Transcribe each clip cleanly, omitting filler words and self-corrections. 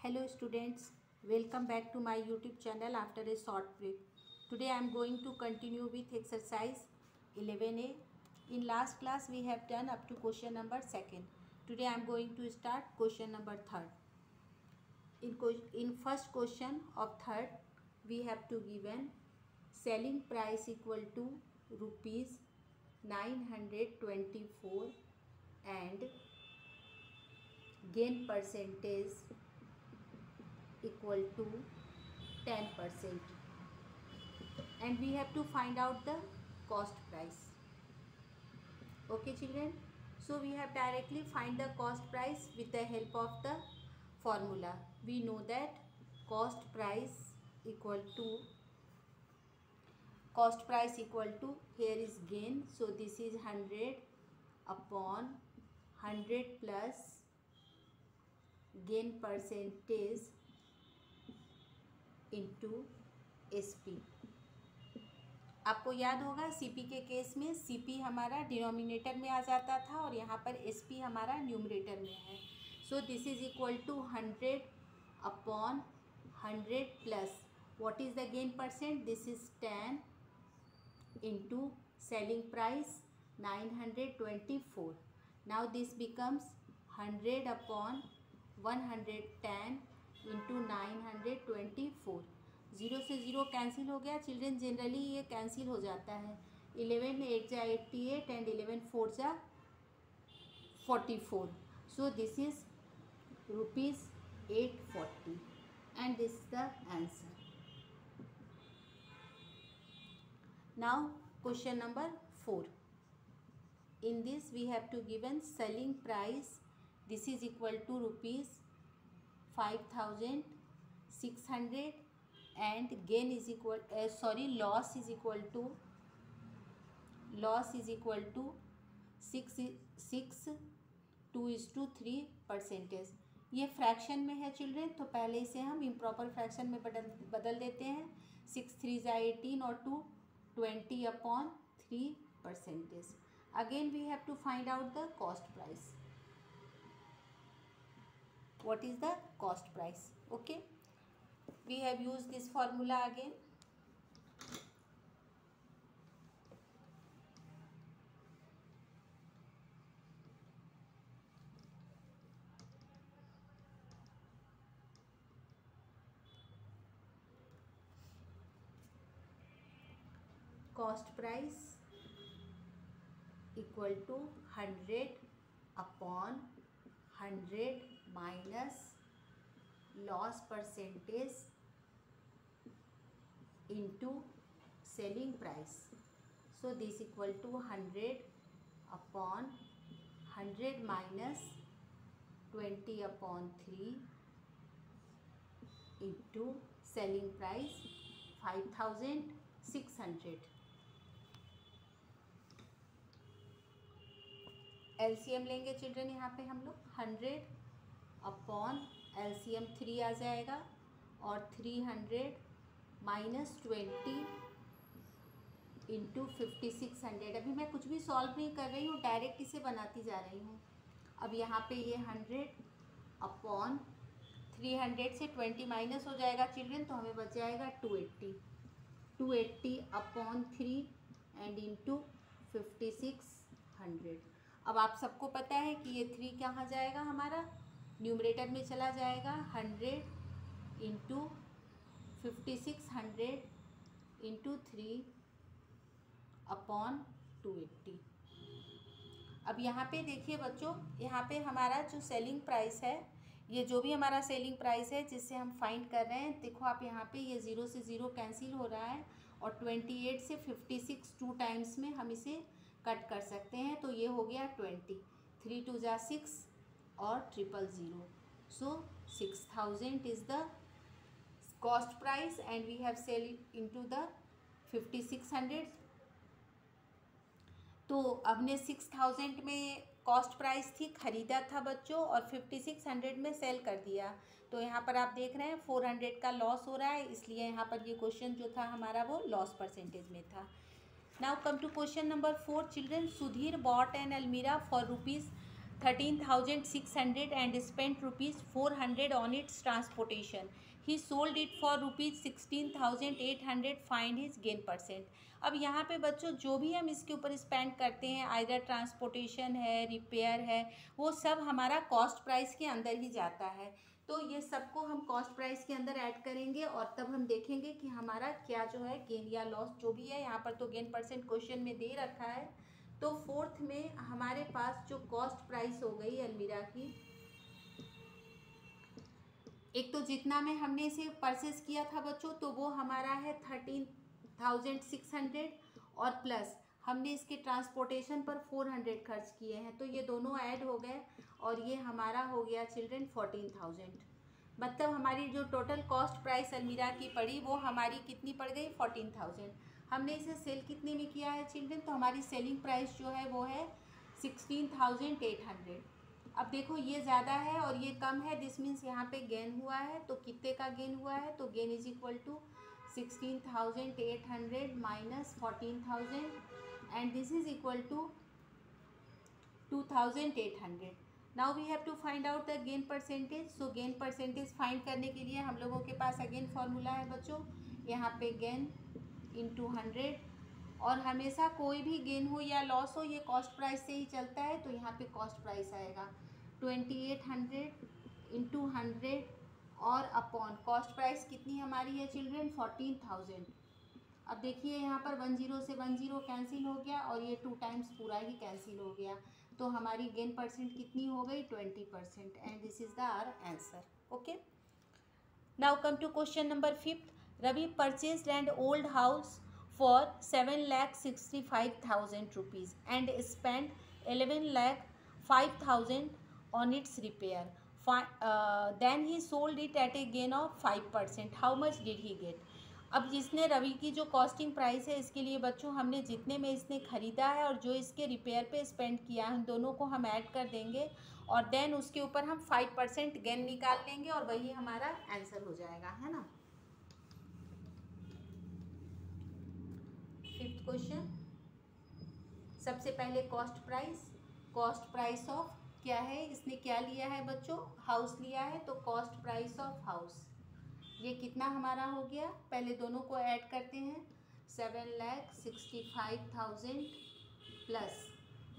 Hello students, welcome back to my YouTube channel after a short break. Today I am going to continue with exercise 11A. In last class we have done up to question number 2nd. Today I am going to start question number 3rd. In first question of 3rd we have to given selling price equal to rupees 924 and gain percentage equal to 10%, and we have to find out the cost price. Okay children, so we have directly find the cost price with the help of the formula. We know that cost price equal to here is gain, so this is 100 upon 100 plus gain percentage into SP. आपको याद होगा CP के case में CP हमारा denominator में आ जाता था और यहाँ पर SP हमारा न्यूमरेटर में है. So this is equal to 100 upon 100 plus what is the gain percent, this is 10 into selling price 924. Now this becomes 100 upon 110 into 924. 0 से 0 कैंसिल हो गया चिल्ड्रेन. जनरली ये कैंसिल हो जाता है. 11 8 जा 88 एंड 11 4 जा 44. सो this is rupees 840 and this is the answer. Now question number 4. In this we have to given selling price, this is equal to rupees 5600 and gain is equal loss is equal to 2:3%. ये fraction में है children, तो पहले इसे हम improper fraction में बदल देते हैं. 6 3 जा 18 और 2 20/3%. Again we have to find out the cost price. What is the cost price? Okay, we have used this formula again. Cost price equal to 100 upon 100 minus loss percentage into selling price. So this equal to 100 upon 100 minus 20/3 into selling price 5600. LCM लेंगे children. यहाँ पे हम लोग 100 upon LCM 3 आ जाएगा और 300 minus 20 into 5600. अभी मैं कुछ भी सॉल्व नहीं कर रही हूँ, डायरेक्ट इसे बनाती जा रही हूँ. अब यहाँ पे ये 100 अपॉन 300 से 20 माइनस हो जाएगा चिल्ड्रन, तो हमें बच जाएगा 280 अपॉन 3 एंड इंटू 5600. अब आप सबको पता है कि ये 3 कहाँ जाएगा, हमारा न्यूमरेटर में चला जाएगा. 100 इंटू 5600 इंटू 3 अपॉन 280. अब यहाँ पे देखिए बच्चों, यहाँ पे हमारा जो सेलिंग प्राइस है, ये जो भी हमारा सेलिंग प्राइस है जिससे हम फाइंड कर रहे हैं, देखो आप यहाँ पे ये 0 से 0 कैंसिल हो रहा है और 28 से 56 2 टाइम्स में हम इसे कट कर सकते हैं. तो ये हो गया 20. 3 2 जा 6 और 000. So 6000 is the cost price and we have sell it into the 5600. तो हमने 6000 में कॉस्ट प्राइस थी, ख़रीदा था बच्चों, और 5600 में सेल कर दिया. तो यहाँ पर आप देख रहे हैं 400 का लॉस हो रहा है, इसलिए यहाँ पर ये क्वेश्चन जो था हमारा वो लॉस परसेंटेज में था. Now come to question number 4 children. Sudhir bought an Almirah for rupees 13,600 and spent rupees 400 on its transportation. He sold it for rupees 16,800. Find his gain %. अब यहाँ पे बच्चों जो भी हम इसके ऊपर स्पेंड करते हैं, आइदर ट्रांसपोर्टेशन है, रिपेयर है, वो सब हमारा कॉस्ट प्राइस के अंदर ही जाता है। तो ये सबको हम कॉस्ट प्राइस के अंदर ऐड करेंगे और तब हम देखेंगे कि हमारा क्या जो है गेन या लॉस जो भी है। यहाँ पर तो गेन % क्वेश्चन में दे रखा है। तो फोर्थ में हमारे पास जो कॉस्ट प्राइस हो गई अलमीरा की, एक तो जितना में हमने इसे परचेस किया था बच्चों, तो वो हमारा है 13,600 और प्लस हमने इसके ट्रांसपोर्टेशन पर 400 खर्च किए हैं, तो ये दोनों ऐड हो गए और ये हमारा हो गया चिल्ड्रन 14,000। मतलब हमारी जो टोटल कॉस्ट प्राइस अलमीरा की पड़ी वो हमारी कितनी पड़ गई 14,000। हमने इसे सेल कितने में किया है चिल्ड्रन, तो हमारी सेलिंग प्राइस जो है वो है 16,800। अब देखो ये ज़्यादा है और ये कम है, दिस मीन्स यहाँ पे गेन हुआ है। तो कितने का गेन हुआ है, तो gain is equal to 16,800 minus 14,000 and this is equal to 2,800। Now we have to find out the gain %। So gain % फाइंड करने के लिए हम लोगों के पास अगेन फॉर्मूला है बच्चों, यहाँ पे गेन इंटू 100, और हमेशा कोई भी गेन हो या लॉस हो ये कॉस्ट प्राइस से ही चलता है। तो यहाँ पे कॉस्ट प्राइस आएगा 2,800 इंटू 100 और अपॉन कॉस्ट प्राइस कितनी हमारी है चिल्ड्रन 14,000। अब देखिए यहाँ पर 10 से 10 कैंसिल हो गया और ये 2 टाइम्स पूरा ही कैंसिल हो गया, तो हमारी गेन % कितनी हो गई 20%। And this is the our answer. Okay, now come to question number 5th। Ravi purchased an old house for 7,65,000 rupees and spent 11,05,000 on its repair. Then he sold it at a gain of 5%. How much did he get? अब जिसने रवि की जो costing price है इसके लिए बच्चों हमने जितने में इसने ख़रीदा है और जो इसके रिपेयर पे स्पेंड किया है, उन दोनों को हम ऐड कर देंगे और देन उसके ऊपर हम 5% गेन निकाल लेंगे और वही हमारा आंसर हो जाएगा, है ना। 5th क्वेश्चन, सबसे पहले कॉस्ट प्राइस ऑफ क्या है, इसने क्या लिया है बच्चों, हाउस लिया है। तो कॉस्ट प्राइस ऑफ हाउस ये कितना हमारा हो गया, पहले दोनों को ऐड करते हैं, 7,65,000 प्लस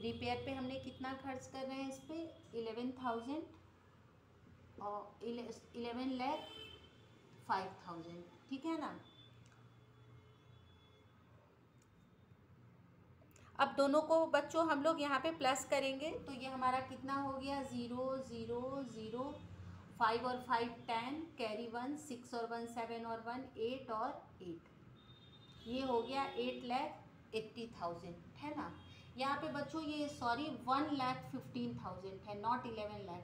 रिपेयर पे हमने कितना खर्च कर रहे हैं इस पर 11,000 और 11,05,000, ठीक है ना। अब दोनों को बच्चों हम लोग यहाँ पे प्लस करेंगे तो ये हमारा कितना हो गया 0 0 0 5 और 5 10 कैरी 1 6 और 1 7 और 1 8 और 8, ये हो गया 8,80,000, है ना। यहाँ पे बच्चों ये सॉरी 1,15,000 है, not 11 lakh,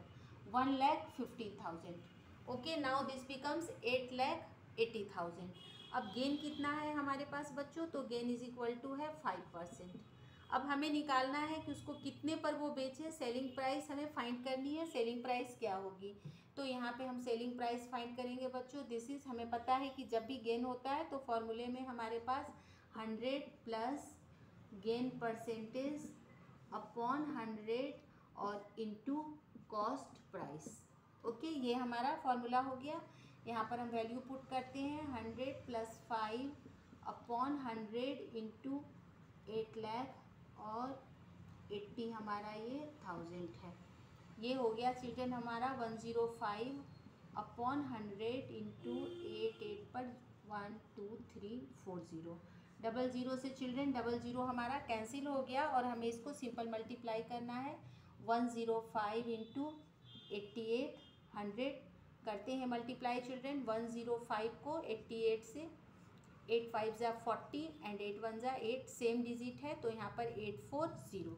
1,50,000। Okay, now this becomes 8,80,000। अब गेन कितना है हमारे पास बच्चों, तो गेन इज इक्वल टू है 5%। अब हमें निकालना है कि उसको कितने पर वो बेचे, सेलिंग प्राइस हमें फाइंड करनी है। सेलिंग प्राइस क्या होगी, तो यहाँ पे हम सेलिंग प्राइस फाइंड करेंगे बच्चों। दिस इज, हमें पता है कि जब भी गेन होता है तो फॉर्मूले में हमारे पास 100 प्लस गेन % अपॉन 100 और इंटू कॉस्ट प्राइस। ओके, ये हमारा फॉर्मूला हो गया। यहाँ पर हम वैल्यू पुट करते हैं 100 प्लस 5 अपॉन 100 इंटू 8 लाख और 80 हमारा ये 1000 है। ये हो गया चिल्ड्रन हमारा 105 अपॉन 100 इंटू 8 पर 1 2 3 4 0, 00 से चिल्ड्रन 00 हमारा कैंसिल हो गया और हमें इसको सिंपल मल्टीप्लाई करना है। 105 इंटू 88 100 करते हैं मल्टीप्लाई चिल्ड्रन। 105 को 88 से 8 5 ज़ा 40 एंड 8 1 ज़ा 8, सेम डिजिट है तो यहाँ पर 840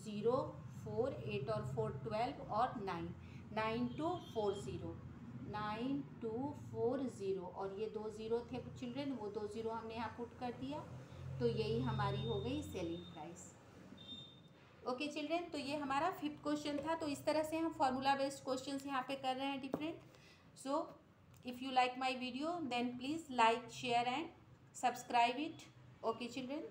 0 4 8 और 4 12 और 9 9240 9240 और ये 2 0 थे चिल्ड्रन, वो 2 0 हमने यहाँ पुट कर दिया, तो यही हमारी हो गई सेलिंग प्राइस। ओके चिल्ड्रन, तो ये हमारा 5th क्वेश्चन था। तो इस तरह से हम फॉर्मूला बेस्ड क्वेश्चंस यहाँ पे कर रहे हैं different. So if you like my video then please like, share and subscribe it. Okay children.